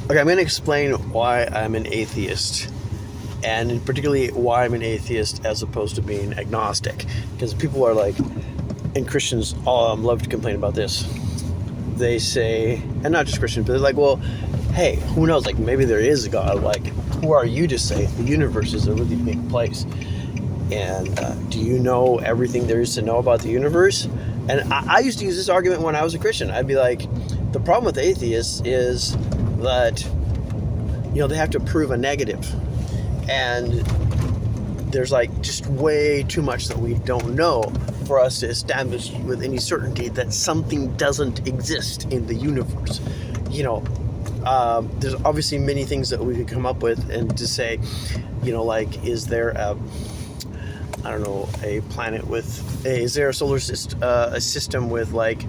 Okay, I'm going to explain why I'm an atheist, and particularly why I'm an atheist as opposed to being agnostic. Because people are like, and Christians love to complain about this. They say, and not just Christians, but they're like, well, hey, who knows? Like, maybe there is a God. Like, who are you to say the universe is a really big place? And do you know everything there is to know about the universe? And I used to use this argument when I was a Christian. I'd be like, the problem with atheists is that, they have to prove a negative. And there's like just way too much that we don't know for us to establish with any certainty that something doesn't exist in the universe. There's obviously many things that we could come up with and to say, like, is there a planet is there a solar system, a system with like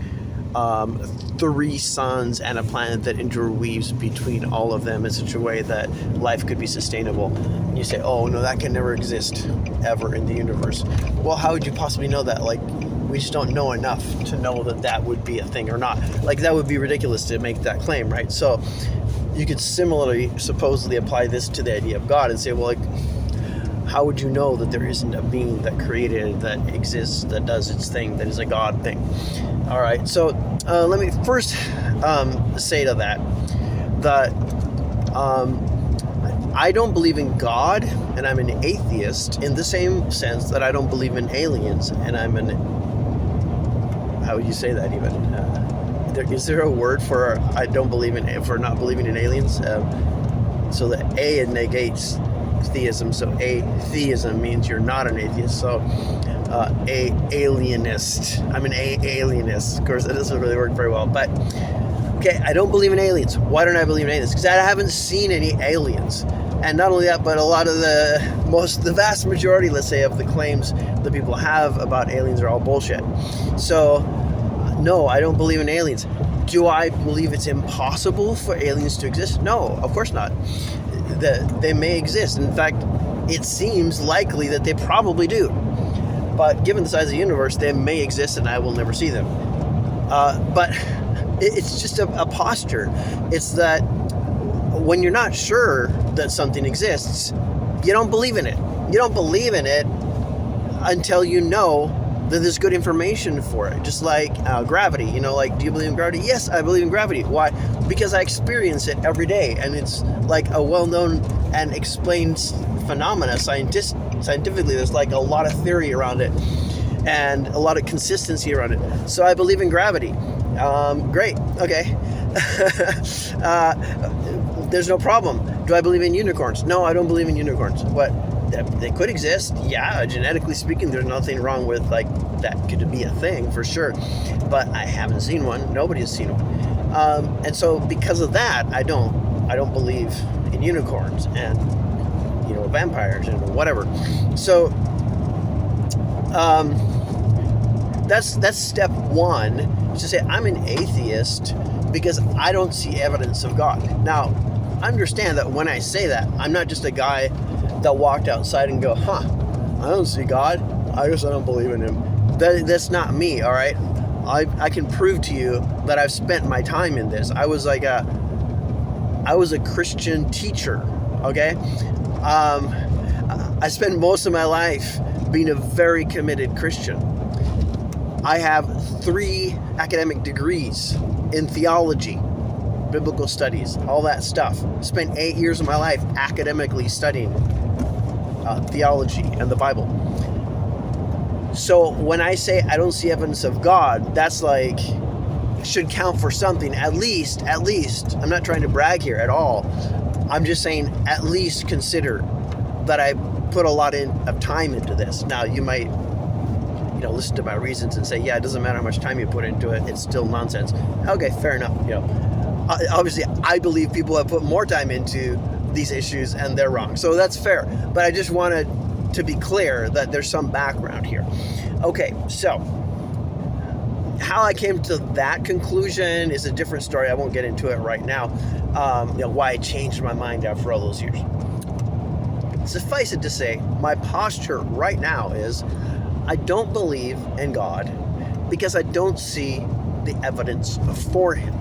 3 suns and a planet that interweaves between all of them in such a way that life could be sustainable? And you say, oh no, that can never exist ever in the universe. Well, how would you possibly know that? Like, we just don't know enough to know that that would be a thing or not. Like, that would be ridiculous to make that claim, right? So you could similarly supposedly apply this to the idea of God and say, well, like, how would you know that there isn't a being that created, that exists, that does its thing, that is a God thing? All right, so let me first say to that I don't believe in God, and I'm an atheist in the same sense that I don't believe in aliens, and I'm how would you say that even? Is there a word for for not believing in aliens? So the A negates theism, so atheism means you're not an atheist. So alienist. I'm an alienist. Of course, that doesn't really work very well, but okay, I don't believe in aliens. Why don't I believe in aliens? Because I haven't seen any aliens. And not only that, but a lot of the vast majority, let's say, of the claims that people have about aliens are all bullshit. So no, I don't believe in aliens. Do I believe it's impossible for aliens to exist? No, of course not. They may exist. In fact, it seems likely that they probably do. But given the size of the universe, they may exist and I will never see them. But it's just a posture. It's that when you're not sure that something exists, you don't believe in it. You don't believe in it until you know that there's good information for it. Just like gravity, like, do you believe in gravity? Yes, I believe in gravity. Why? Because I experience it every day, and it's like a well-known and explained phenomena. Scientifically, there's like a lot of theory around it and a lot of consistency around it. So I believe in gravity. Great. Okay. There's no problem. Do I believe in unicorns? No, I don't believe in unicorns. What? They could exist. Yeah, genetically speaking, there's nothing wrong with, like, that could be a thing for sure. But I haven't seen one. Nobody has seen one. And so because of that, I don't believe in unicorns and, vampires and whatever. So that's step one, is to say I'm an atheist because I don't see evidence of God. Now, understand that when I say that, I'm not just a guy that walked outside and go, I don't see God, I guess I don't believe in him. That's not me, all right? I can prove to you that I've spent my time in this. I was a Christian teacher, okay? I spent most of my life being a very committed Christian. I have 3 academic degrees in theology, biblical studies, all that stuff. Spent 8 years of my life academically studying theology and the Bible. So when I say I don't see evidence of God, that's like, should count for something. At least, I'm not trying to brag here at all. I'm just saying, at least consider that I put a lot of time into this. Now, you might, listen to my reasons and say, yeah, it doesn't matter how much time you put into it, it's still nonsense. Okay, fair enough. Obviously, I believe people have put more time into these issues and they're wrong. So that's fair. But I just wanted to be clear that there's some background here. Okay, so how I came to that conclusion is a different story. I won't get into it right now. Why I changed my mind after all those years. Suffice it to say, my posture right now is I don't believe in God because I don't see the evidence for him.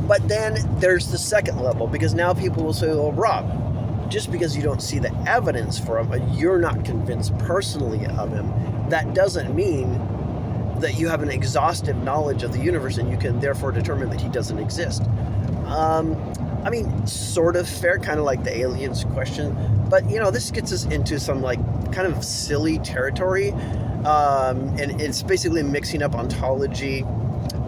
But then there's the second level, because now people will say, well, Rob, just because you don't see the evidence for him, but you're not convinced personally of him, that doesn't mean that you have an exhaustive knowledge of the universe and you can therefore determine that he doesn't exist. I mean, sort of fair, kind of like the aliens question, but this gets us into some like kind of silly territory, and it's basically mixing up ontology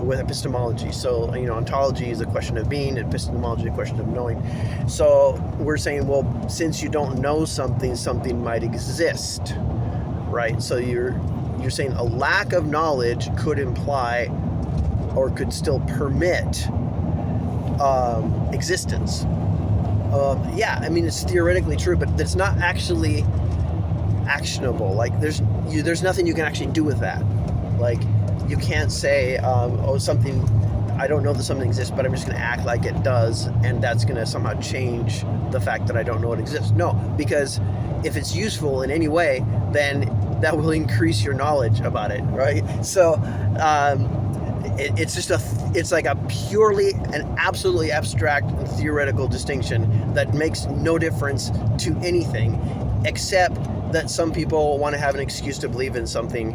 with epistemology. So, ontology is a question of being, epistemology a question of knowing. So we're saying, well, since you don't know something, something might exist, right? So you're saying a lack of knowledge could imply or could still permit existence. Yeah, I mean, it's theoretically true, but it's not actually actionable. Like there's nothing you can actually do with that. Like you can't say, something, I don't know that something exists, but I'm just going to act like it does, and that's going to somehow change the fact that I don't know it exists. No, because if it's useful in any way, then that will increase your knowledge about it, right? So it's like a purely and absolutely abstract and theoretical distinction that makes no difference to anything, except that some people want to have an excuse to believe in something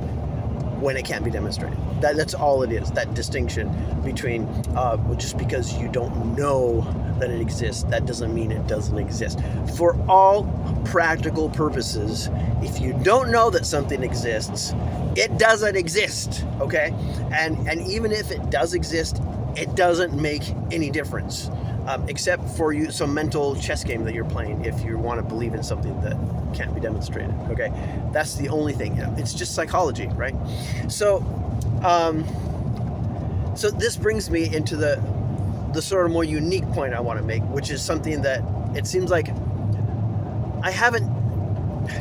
when it can't be demonstrated. That's all it is, that distinction between just because you don't know that it exists, that doesn't mean it doesn't exist. For all practical purposes, if you don't know that something exists, it doesn't exist, okay? And even if it does exist, it doesn't make any difference, except for some mental chess game that you're playing if you want to believe in something that can't be demonstrated, okay? That's the only thing. It's just psychology, right? So this brings me into the sort of more unique point I want to make, which is something that it seems like I haven't,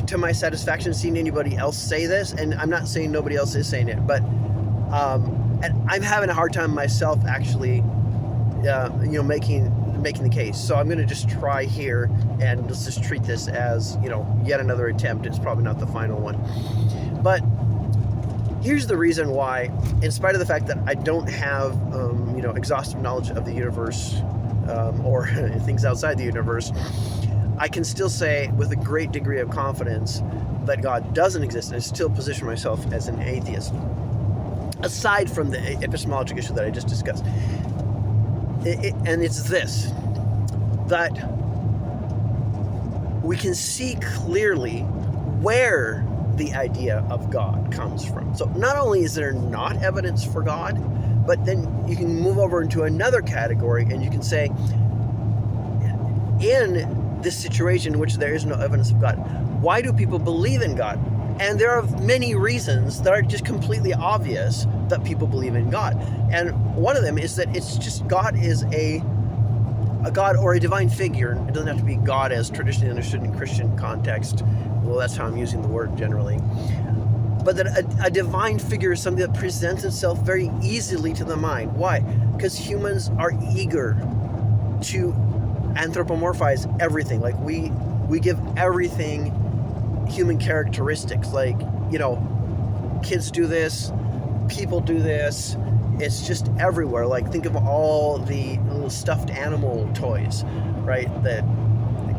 to my satisfaction, seen anybody else say this, and I'm not saying nobody else is saying it, but and I'm having a hard time myself actually, making the case. So I'm going to just try here, and let's just treat this as yet another attempt. It's probably not the final one, but here's the reason why, in spite of the fact that I don't have exhaustive knowledge of the universe or things outside the universe, I can still say with a great degree of confidence that God doesn't exist, and I still position myself as an atheist. Aside from the epistemologic issue that I just discussed, and it's this, that we can see clearly where the idea of God comes from. So not only is there not evidence for God, but then you can move over into another category and you can say, in this situation in which there is no evidence of God, why do people believe in God? And there are many reasons that are just completely obvious that people believe in God. And one of them is that it's just God is a God or a divine figure. It doesn't have to be God as traditionally understood in Christian context. Well, that's how I'm using the word generally. But that a divine figure is something that presents itself very easily to the mind. Why? Because humans are eager to anthropomorphize everything. Like we give everything human characteristics. Like, kids do this, people do this. It's just everywhere. Like, think of all the little stuffed animal toys, right, that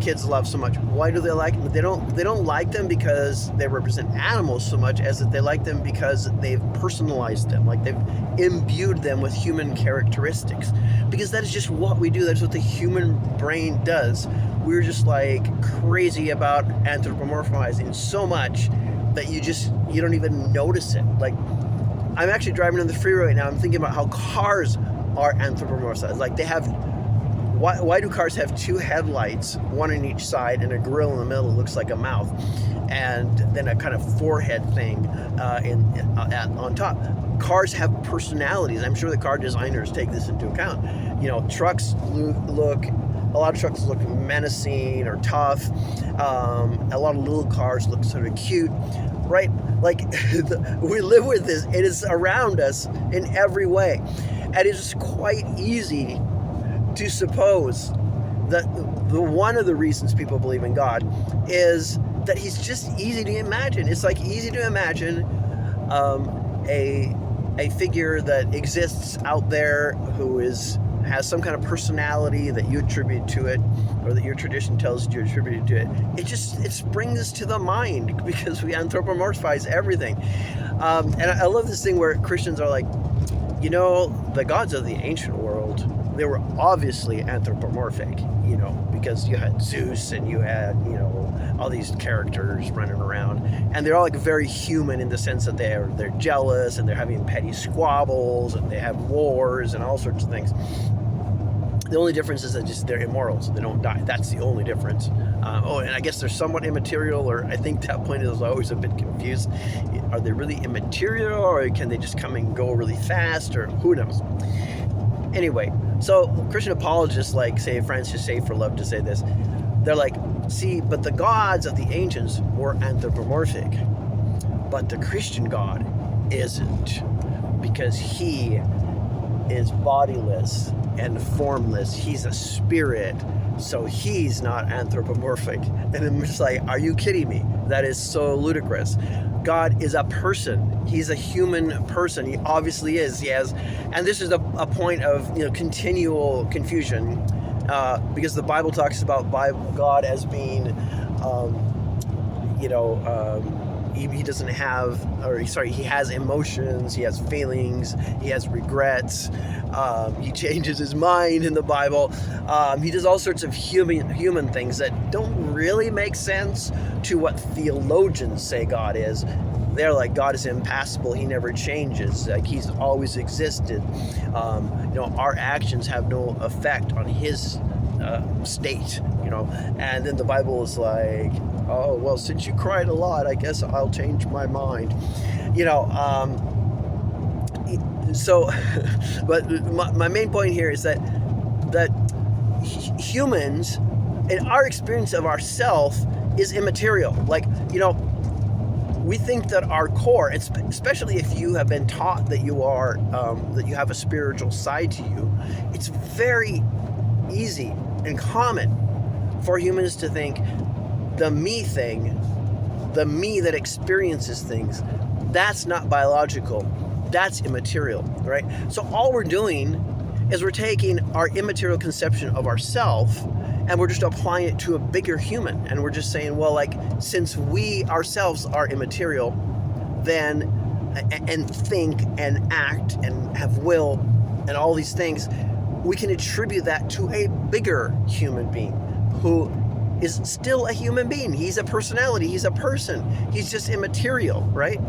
kids love so much. Why do they like them? They don't like them because they represent animals so much as that they like them because they've personalized them, like they've imbued them with human characteristics. Because that is just what we do. That's what the human brain does. We're just like crazy about anthropomorphizing so much that you don't even notice it. Like, I'm actually driving on the freeway right now. I'm thinking about how cars are anthropomorphized. Like, they have, why do cars have two headlights, one on each side, and a grill in the middle that looks like a mouth, and then a kind of forehead thing on top? Cars have personalities. I'm sure the car designers take this into account. Trucks look, a lot of trucks look menacing or tough. A lot of little cars look sort of cute, right? Like, we live with this. It is around us in every way. And it's quite easy to suppose that one of the reasons people believe in God is that he's just easy to imagine. It's like easy to imagine a figure that exists out there who is has some kind of personality that you attribute to it, or that your tradition tells you attribute to it, it springs to the mind because we anthropomorphize everything. And I love this thing where Christians are like, the gods of the ancient world, they were obviously anthropomorphic, because you had Zeus and you had, all these characters running around, and they're all like very human in the sense that they're jealous and they're having petty squabbles and they have wars and all sorts of things. The only difference is that they're immortal, so they don't die. That's the only difference. And I guess they're somewhat immaterial, or I think that point is always a bit confused. Are they really immaterial, or can they just come and go really fast, or who knows? Anyway, so Christian apologists like, say, Francis Schaeffer love to say this. They're like, see, but the gods of the ancients were anthropomorphic, but the Christian God isn't, because he is bodiless and formless. He's a spirit, so he's not anthropomorphic. And I'm just like, are you kidding me? That is so ludicrous. God is a person. He's a human person. He obviously is. He has, and this is a point of continual confusion, because the Bible talks about God as being, he doesn't have, he has emotions, he has feelings, he has regrets, he changes his mind in the Bible, he does all sorts of human things that don't really make sense to what theologians say God is. They're like, God is impassible, he never changes, like he's always existed. Our actions have no effect on his state, and then the Bible is like, oh, well, since you cried a lot, I guess I'll change my mind. So, but my main point here is that humans, in our experience of ourself, is immaterial. Like, we think that our core, especially if you have been taught that you are, that you have a spiritual side to you, it's very easy and common for humans to think the me thing, the me that experiences things, that's not biological, that's immaterial, right? So all we're doing is we're taking our immaterial conception of ourself and we're just applying it to a bigger human, and we're just saying, well, like, since we ourselves are immaterial, then, and think and act and have will and all these things, we can attribute that to a bigger human being who is still a human being. He's a personality, he's a person, he's just immaterial, right?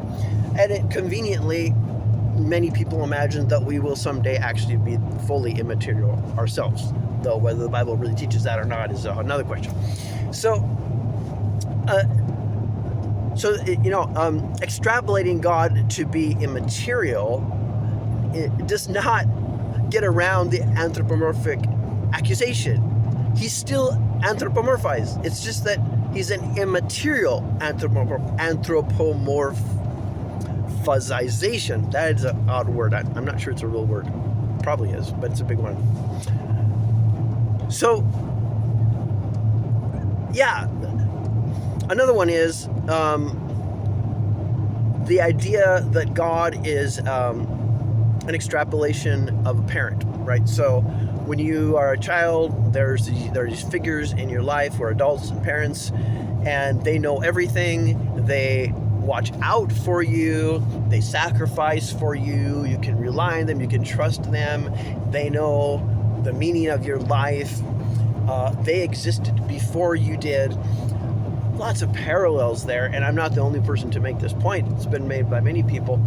And it conveniently, many people imagine that we will someday actually be fully immaterial ourselves, though whether the Bible really teaches that or not is another question. So extrapolating God to be immaterial, it does not get around the anthropomorphic accusation. He's still anthropomorphized. It's just that he's an immaterial anthropomorphization. That is an odd word. I'm not sure it's a real word. Probably is, but it's a big one. So, yeah. Another one is the idea that God is an extrapolation of a parent, right? So when you are a child, there are these figures in your life who are adults and parents, and they know everything. They watch out for you. They sacrifice for you. You can rely on them. You can trust them. They know the meaning of your life. They existed before you did. Lots of parallels there, and I'm not the only person to make this point. It's been made by many people.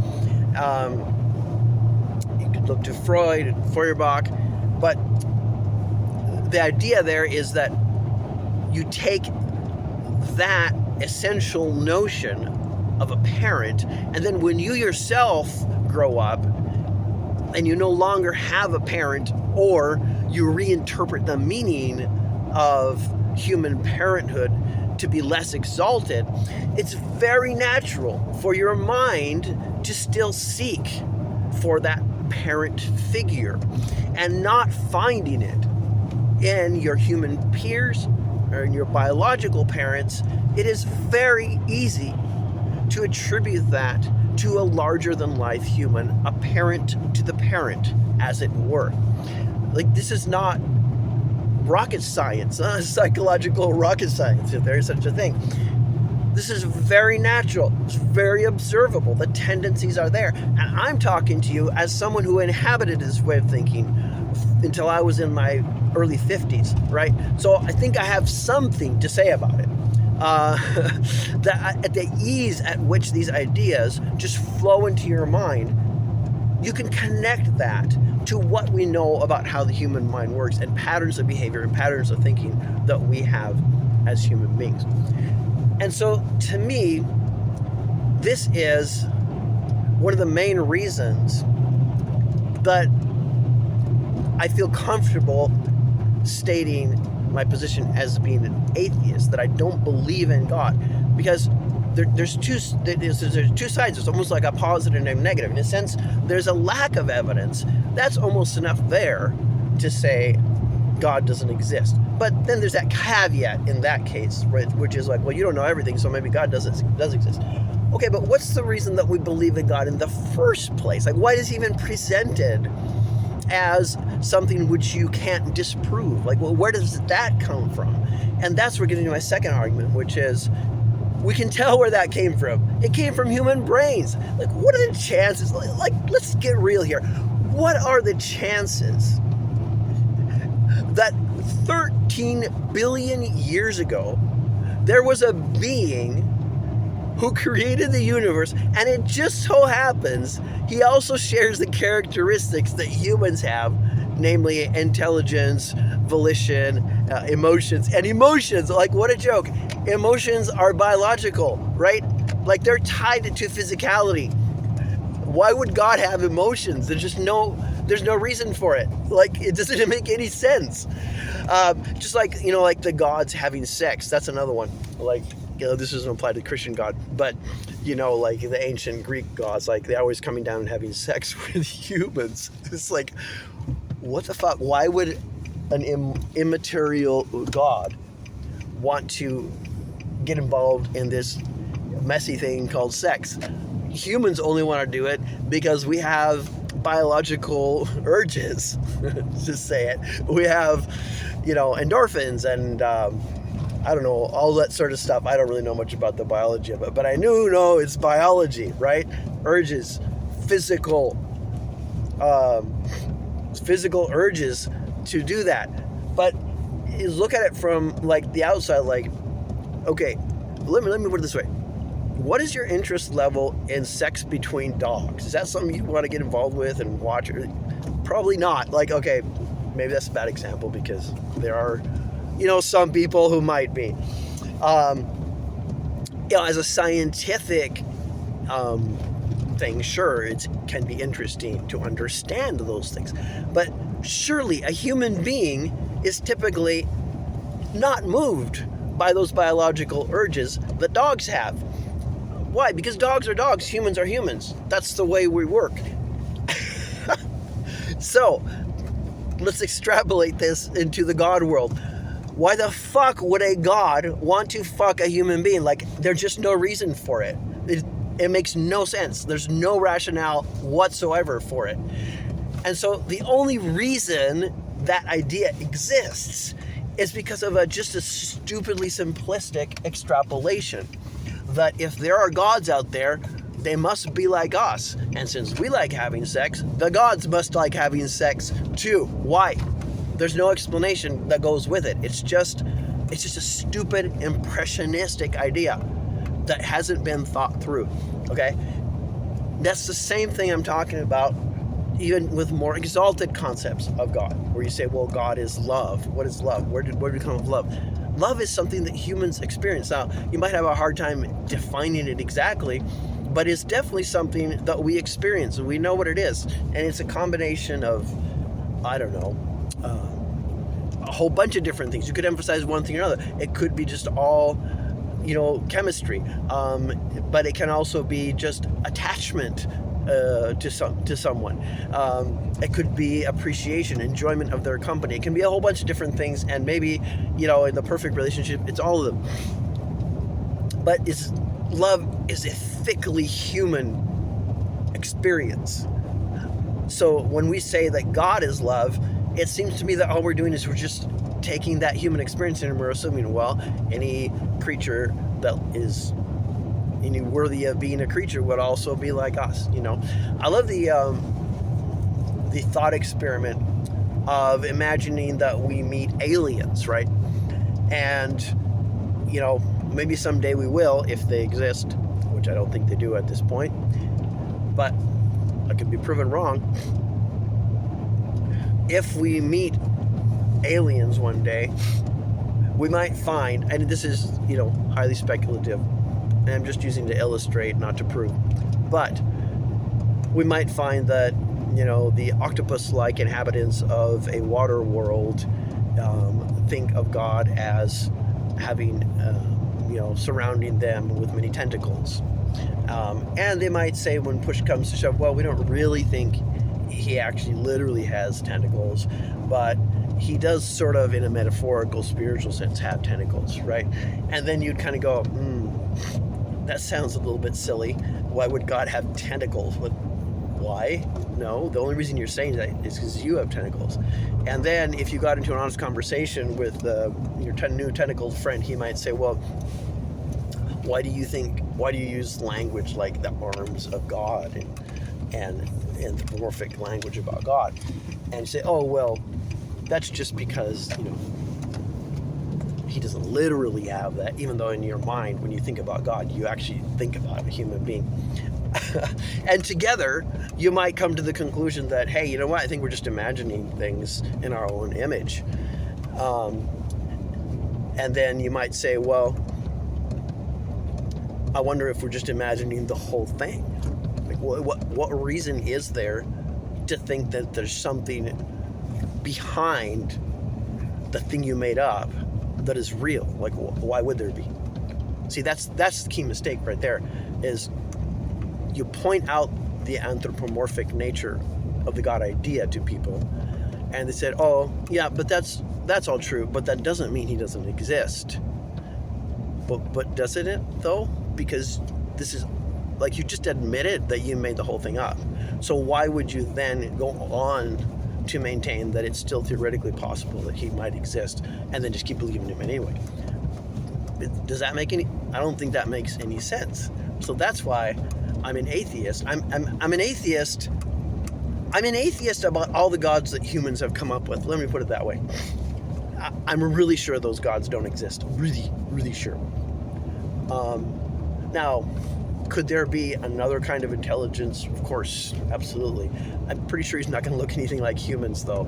You could look to Freud and Feuerbach, but the idea there is that you take that essential notion of a parent, and then when you yourself grow up and you no longer have a parent, or you reinterpret the meaning of human parenthood to be less exalted, it's very natural for your mind to still seek for that parent figure, and not finding it in your human peers or in your biological parents. It is very easy to attribute that to a larger than life human, a parent to the parent, as it were. Like, this is not rocket science, psychological rocket science, if there is such a thing. This is very natural. It's very observable. The tendencies are there. And I'm talking to you as someone who inhabited this way of thinking until I was in my early 50s, right? So I think I have something to say about it. The ease at which these ideas just flow into your mind, you can connect that to what we know about how the human mind works and patterns of behavior and patterns of thinking that we have as human beings. And so, to me, this is one of the main reasons that I feel comfortable stating my position as being an atheist, that I don't believe in God, because there's two sides. It's almost like a positive and a negative. In a sense, there's a lack of evidence. That's almost enough there to say God doesn't exist. But then there's that caveat in that case, right, which is like, well, you don't know everything, so maybe God does exist. Okay, but what's the reason that we believe in God in the first place? Like, why is he even presented as something which you can't disprove? Like, well, where does that come from? And that's where we're getting to my second argument, which is, we can tell where that came from. It came from human brains. Like, what are the chances? Like, let's get real here. What are the chances that 13 billion years ago, there was a being who created the universe, and it just so happens he also shares the characteristics that humans have, namely intelligence, volition, emotions. And emotions, like, what a joke. Emotions are biological, right? Like, they're tied to physicality. Why would God have emotions? There's no reason for it. Like, it doesn't make any sense. Just like, like the gods having sex. That's another one. Like, this doesn't apply to Christian God, but, like the ancient Greek gods, like, they're always coming down and having sex with humans. It's like, what the fuck? Why would an immaterial God want to get involved in this messy thing called sex? Humans only want to do it because we have biological urges. Just say it. We have, endorphins and I don't know, all that sort of stuff. I don't really know much about the biology of it, but I know it's biology, right? Urges, physical urges to do that. But you look at it from like the outside, like, okay, let me put it this way. What is your interest level in sex between dogs? Is that something you want to get involved with and watch? Probably not. Like, okay, maybe that's a bad example because there are, some people who might be. As a scientific thing, sure, it can be interesting to understand those things. But surely a human being is typically not moved by those biological urges that dogs have. Why? Because dogs are dogs, humans are humans. That's the way we work. So, let's extrapolate this into the God world. Why the fuck would a God want to fuck a human being? Like, there's just no reason for it. It makes no sense. There's no rationale whatsoever for it. And so the only reason that idea exists is because of just a stupidly simplistic extrapolation. That if there are gods out there, they must be like us. And since we like having sex, the gods must like having sex too. Why? There's no explanation that goes with it. It's just a stupid, impressionistic idea that hasn't been thought through, okay? That's the same thing I'm talking about even with more exalted concepts of God, where you say, well, God is love. What is love? Where did we come of love? Love is something that humans experience. Now, you might have a hard time defining it exactly, but it's definitely something that we experience, and we know what it is. And it's a combination of, I don't know, a whole bunch of different things. You could emphasize one thing or another. It could be just all, chemistry, but it can also be just attachment to someone. It could be appreciation, enjoyment of their company. It can be a whole bunch of different things, and maybe, in the perfect relationship, it's all of them. But love is a thickly human experience. So when we say that God is love, it seems to me that all we're doing is we're just taking that human experience and we're assuming, well, any creature that is any worthy of being a creature would also be like us. I love the thought experiment of imagining that we meet aliens, right? And maybe someday we will, if they exist, which I don't think they do at this point, but I could be proven wrong. If we meet aliens one day, we might find, and this is highly speculative, and I'm just using to illustrate, not to prove, but we might find that the octopus-like inhabitants of a water world think of God as having surrounding them with many tentacles, and they might say, when push comes to shove, well, we don't really think he actually literally has tentacles, but he does sort of, in a metaphorical, spiritual sense, have tentacles, right? And then you'd kind of go, that sounds a little bit silly. Why would God have tentacles? Why? No, the only reason you're saying that is because you have tentacles. And then if you got into an honest conversation with your new tentacled friend, he might say, well, why do you use language like the arms of God and anthropomorphic language about God? And you say, oh, well, that's just because, he doesn't literally have that, even though in your mind, when you think about God, you actually think about a human being. And together, you might come to the conclusion that, hey, you know what? I think we're just imagining things in our own image. And then you might say, well, I wonder if we're just imagining the whole thing. Like, what reason is there to think that there's something behind the thing you made up that is real? Like, why would there be? See, that's the key mistake right there, is you point out the anthropomorphic nature of the God idea to people, and they said, oh, yeah, but that's all true, but that doesn't mean he doesn't exist. But doesn't it, though? Because this is, like, you just admitted that you made the whole thing up. So why would you then go on to maintain that it's still theoretically possible that he might exist, and then just keep believing him anyway? Does that make any? I don't think that makes any sense. So that's why I'm an atheist. I'm an atheist. I'm an atheist about all the gods that humans have come up with. Let me put it that way. I'm really sure those gods don't exist. Really, really sure. Now, could there be another kind of intelligence? Of course, absolutely. I'm pretty sure he's not going to look anything like humans, though.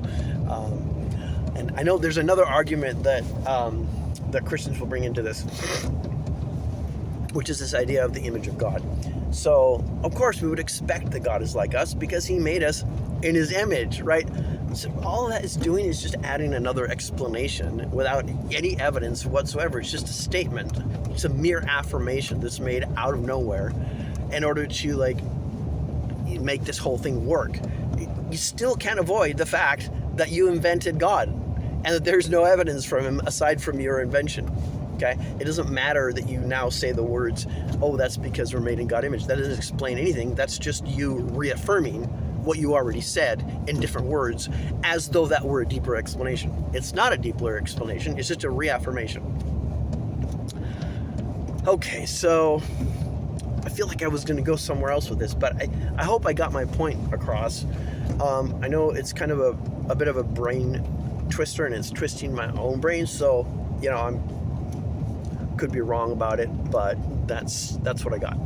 And I know there's another argument that Christians will bring into this, which is this idea of the image of God. So, of course, we would expect that God is like us because he made us in his image, right? So all that is doing is just adding another explanation without any evidence whatsoever. It's just a statement. It's a mere affirmation that's made out of nowhere in order to, make this whole thing work. You still can't avoid the fact that you invented God and that there's no evidence from him aside from your invention. Okay? It doesn't matter that you now say the words, oh, that's because we're made in God's image. That doesn't explain anything. That's just you reaffirming what you already said in different words, as though that were a deeper explanation. It's not a deeper explanation. It's just a reaffirmation. Okay, so I feel like I was going to go somewhere else with this, but I hope I got my point across. I know it's kind of a bit of a brain twister, and it's twisting my own brain, so, I could be wrong about it, but that's what I got.